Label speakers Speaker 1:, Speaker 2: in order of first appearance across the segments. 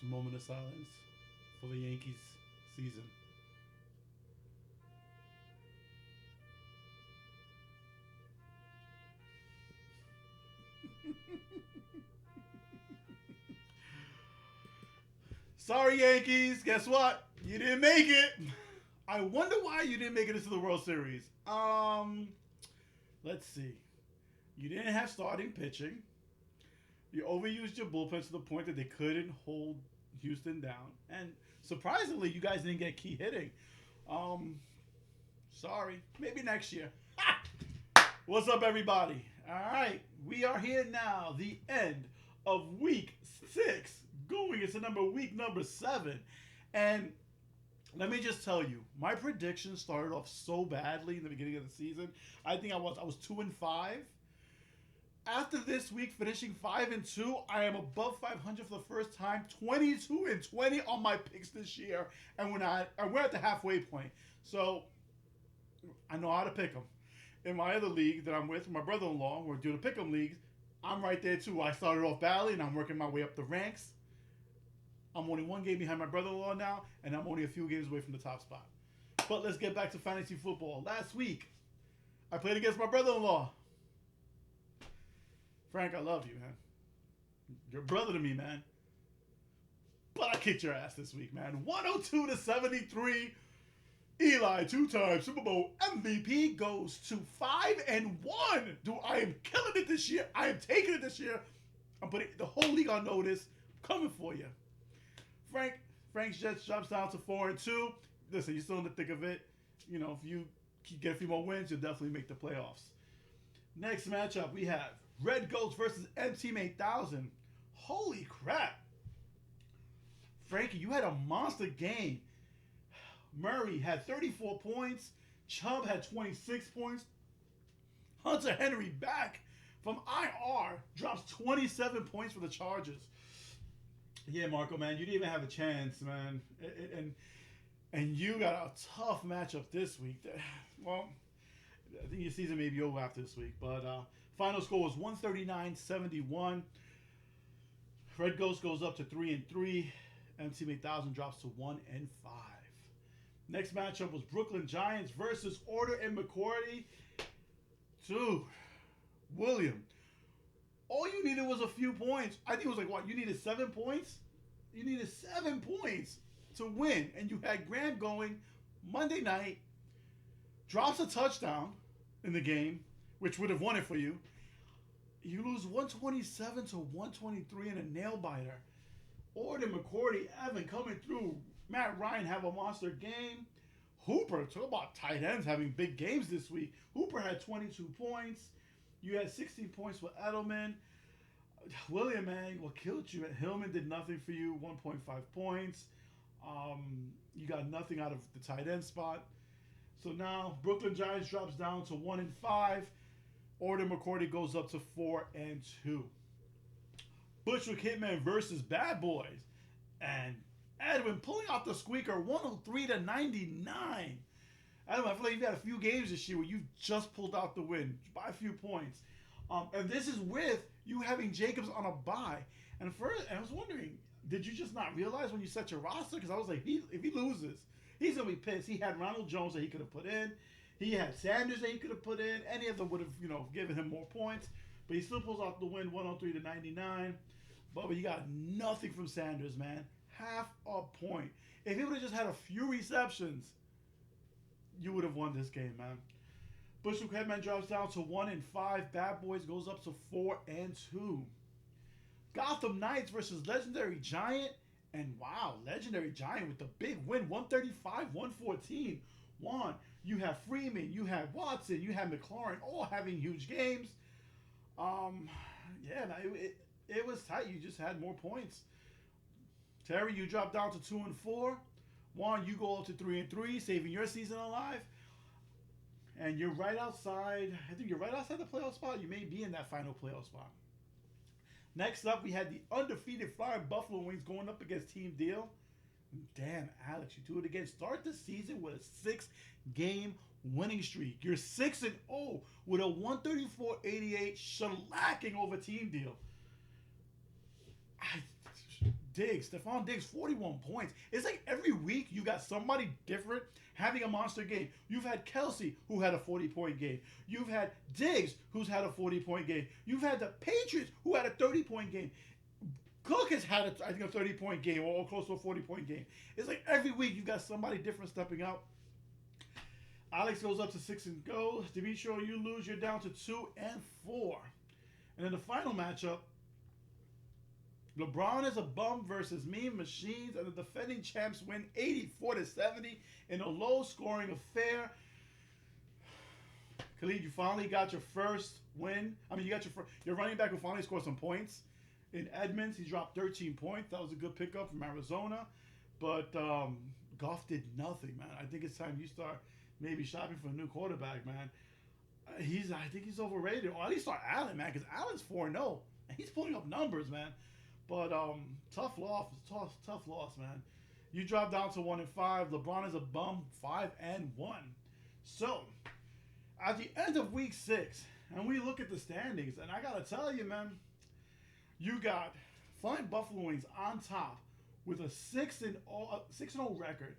Speaker 1: It's a moment of silence for the Yankees season. Sorry, Yankees. Guess what? You didn't make it. I wonder why you didn't make it into the World Series. Let's see. You didn't have starting pitching. You overused your bullpen to the point that they couldn't hold Houston down. And surprisingly, you guys didn't get key hitting. Um, Sorry. Maybe next year. What's up, everybody? All right. We are here now. The end of week 6. Going into week number 7. And let me just tell you, my prediction started off so badly in the beginning of the season. I was 2-5. After this week, finishing 5-2, I am above 500 for the first time. 22-20 on my picks this year, and we're at the halfway point. So I know how to pick them. In my other league that I'm with, my brother-in-law, we're doing the pick 'em leagues. I'm right there too. I started off badly, and I'm working my way up the ranks. I'm only one game behind my brother-in-law now, and I'm only a few games away from the top spot. But let's get back to fantasy football. Last week, I played against my brother-in-law. Frank, I love you, man. You're a brother to me, man. But I kicked your ass this week, man. 102-73. Eli, 2-time Super Bowl MVP, goes to 5-1. Dude, I am killing it this year. I am taking it this year. I'm putting the whole league on notice. I'm coming for you. Frank's Jets drops down to 4-2. Listen, you're still in the thick of it. You know, if you get a few more wins, you'll definitely make the playoffs. Next matchup, we have Red Ghost versus M Team 8000. Holy crap. Frankie, you had a monster game. Murray had 34 points. Chubb had 26 points. Hunter Henry back from IR drops 27 points for the Chargers. Yeah, Marco, man, you didn't even have a chance, man. And you got a tough matchup this week. Well, I think your season may be over after this week. But final score was 139-71. Red Ghost goes up to 3-3. MT 8000 drops to 1-5. Next matchup was Brooklyn Giants versus Order and McCourty. Dude, William, all you needed was a few points. I think it was like, what, you needed 7 points? You needed 7 points to win. And you had Graham going Monday night, drops a touchdown in the game, which would have won it for you. You lose 127-123 in a nail biter. Order McCourty, Evan coming through. Matt Ryan have a monster game. Hooper, talk about tight ends having big games this week. Hooper had 22 points. You had 16 points for Edelman. William, man, what killed you? Hillman did nothing for you, 1.5 points. You got nothing out of the tight end spot. So now Brooklyn Giants drops down to 1-5. Order McCourty goes up to 4-2. Bushwick Hitman versus Bad Boys. And Edwin pulling out the squeaker, 103-99. Edwin, I feel like you've had a few games this year where you've just pulled out the win by a few points. And this is with you having Jacobs on a bye. And first, I was wondering, did you just not realize when you set your roster? Because I was like, if he loses, he's going to be pissed. He had Ronald Jones that he could have put in. He had Sanders that he could have put in. Any of them would have, given him more points. But he still pulls out the win, 103-99. But you got nothing from Sanders, man. Half a point. If he would have just had a few receptions, you would have won this game, man. Bushwick Headman drops down to 1-5. Bad Boys goes up to 4-2. Gotham Knights versus Legendary Giant. And wow, Legendary Giant with the big win, 135-114. You have Freeman, you have Watson, you have McLaurin, all having huge games. It was tight. You just had more points. Terry, you dropped down to 2-4. Juan, you go up to 3-3, saving your season alive. And you're right outside. I think you're right outside the playoff spot. You may be in that final playoff spot. Next up, we had the undefeated Flying Buffalo Wings going up against Team Deal. Damn, Alex, you do it again. Start the season with a 6-game winning streak. You're 6-0 with a 134-88 shellacking over Team Deal. Stephon Diggs, 41 points. It's like every week you got somebody different having a monster game. You've had Kelce, who had a 40-point game. You've had Diggs, who's had a 40-point game. You've had the Patriots, who had a 30-point game. Cook has had, I think, a 30-point game or close to a 40-point game. It's like every week you've got somebody different stepping out. Alex goes up to 6 and goes. Demetrio, you lose. You're down to 2 and 4. And then the final matchup, LeBron is a bum versus Mean Machines, and the defending champs win 84-70 in a low-scoring affair. Khalid, you finally got your first win. I mean, you got your running back who finally scored some points. In Edmonds, he dropped 13 points. That was a good pickup from Arizona. But Goff did nothing, man. I think it's time you start maybe shopping for a new quarterback, man. I think he's overrated. Or at least start Allen, man, because Allen's 4-0. And he's putting up numbers, man. But tough loss, man. You drop down to 1 and 5. LeBron is a bum, 5 and 1. So, at the end of week 6, and we look at the standings, and I gotta tell you, man, you got Flying Buffalo Wings on top with a 6-0 record,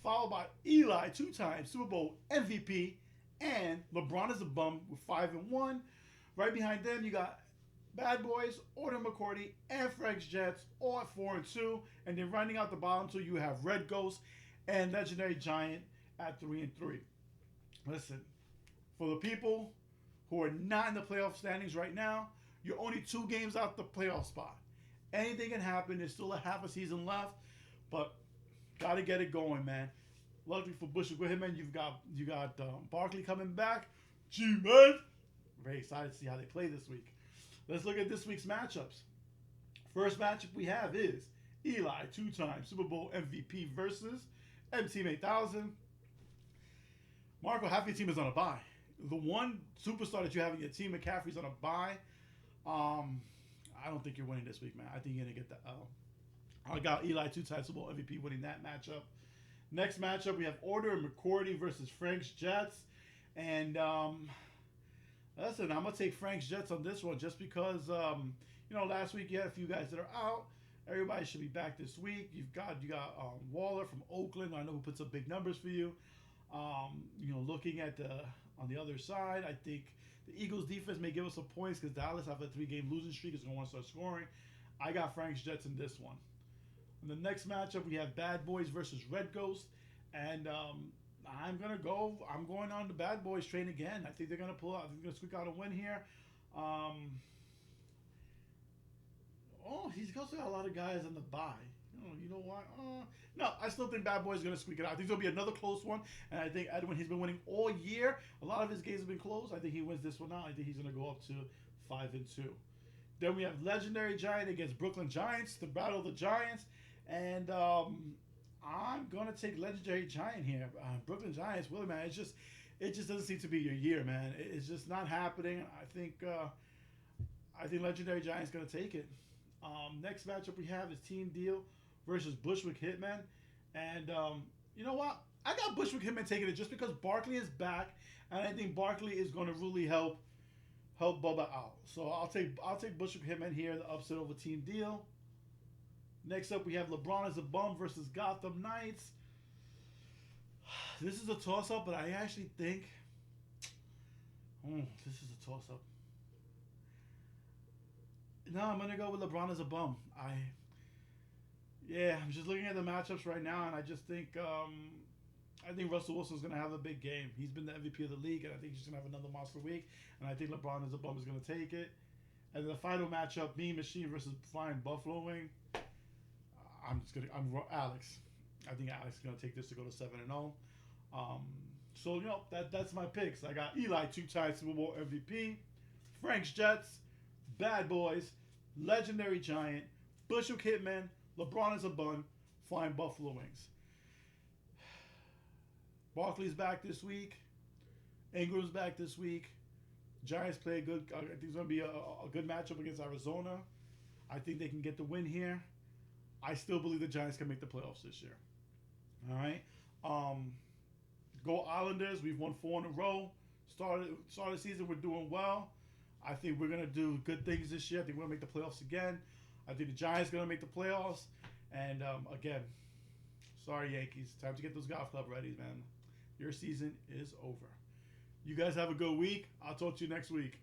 Speaker 1: followed by Eli, 2-time Super Bowl MVP, and LeBron is a bum with 5 and 1. Right behind them, you got Bad Boys, Order McCourty, and Frank's Jets, all at 4 and 2. And then rounding out the bottom two, you have Red Ghost and Legendary Giant at 3 and 3. Listen, for the people who are not in the playoff standings right now, you're only 2 games out the playoff spot. Anything can happen. There's still a half a season left, but gotta get it going, man. Luckily for Bushwick Hitman, you got Barkley coming back. Gee, man, very excited to see how they play this week. Let's look at this week's matchups. First matchup we have is Eli, 2-time Super Bowl MVP versus M-Team 8000. Marco, half your team is on a bye. The one superstar that you have in your team, McCaffrey's on a bye. I don't think you're winning this week, man. I think you're going to get the L. I got Eli, 2-time Super Bowl MVP, winning that matchup. Next matchup, we have Order and McCourty versus Frank's Jets. And listen, I'm going to take Frank's Jets on this one just because, last week you had a few guys that are out. Everybody should be back this week. You got Waller from Oakland. I know who puts up big numbers for you. Looking at on the other side, I think the Eagles defense may give us some points because Dallas, after a 3-game losing streak, is going to want to start scoring. I got Frank's Jets in this one. In the next matchup, we have Bad Boys versus Red Ghost. And I'm going on the Bad Boys train again. I think they're going to pull out. I think they're going to squeak out a win here. He's also got a lot of guys on the bye. You know what? No, I still think Bad Boy's going to squeak it out. I think it'll be another close one. And I think Edwin, he's been winning all year. A lot of his games have been close. I think he wins this one out. I think he's going to go up to 5 and 2. Then we have Legendary Giant against Brooklyn Giants, the Battle of the Giants. And I'm going to take Legendary Giant here. Brooklyn Giants, Willie, man, it just doesn't seem to be your year, man. It's just not happening. I think Legendary Giant's going to take it. Next matchup we have is Team Deal versus Bushwick Hitman. And you know what? I got Bushwick Hitman taking it just because Barkley is back, and I think Barkley is going to really help Bubba out. So I'll take Bushwick Hitman here, the upset over Team Deal. Next up, we have LeBron as a bum versus Gotham Knights. This is a toss-up, but I actually think... this is a toss-up. No, I'm going to go with LeBron as a bum. I'm just looking at the matchups right now, and I just think... I think Russell Wilson's going to have a big game. He's been the MVP of the league, and I think he's going to have another monster week. And I think LeBron as a bum is going to take it. And then the final matchup, Mean Machine versus Flying Buffalo Wing. I'm Alex. I think Alex is going to take this to go to 7-0. So, that's my picks. I got Eli, 2-time Super Bowl MVP. Frank's Jets. Bad Boys. Legendary Giant. Bushwick Hitman. LeBron is a bun. Flying Buffalo Wings. Barkley's back this week. Ingram's back this week. Giants play good. I think it's going to be a good matchup against Arizona. I think they can get the win here. I still believe the Giants can make the playoffs this year. All right. Go Islanders. We've won 4 in a row. Started the season. We're doing well. I think we're going to do good things this year. I think we're going to make the playoffs again. I think the Giants are going to make the playoffs. And again, sorry, Yankees. Time to get those golf club ready, man. Your season is over. You guys have a good week. I'll talk to you next week.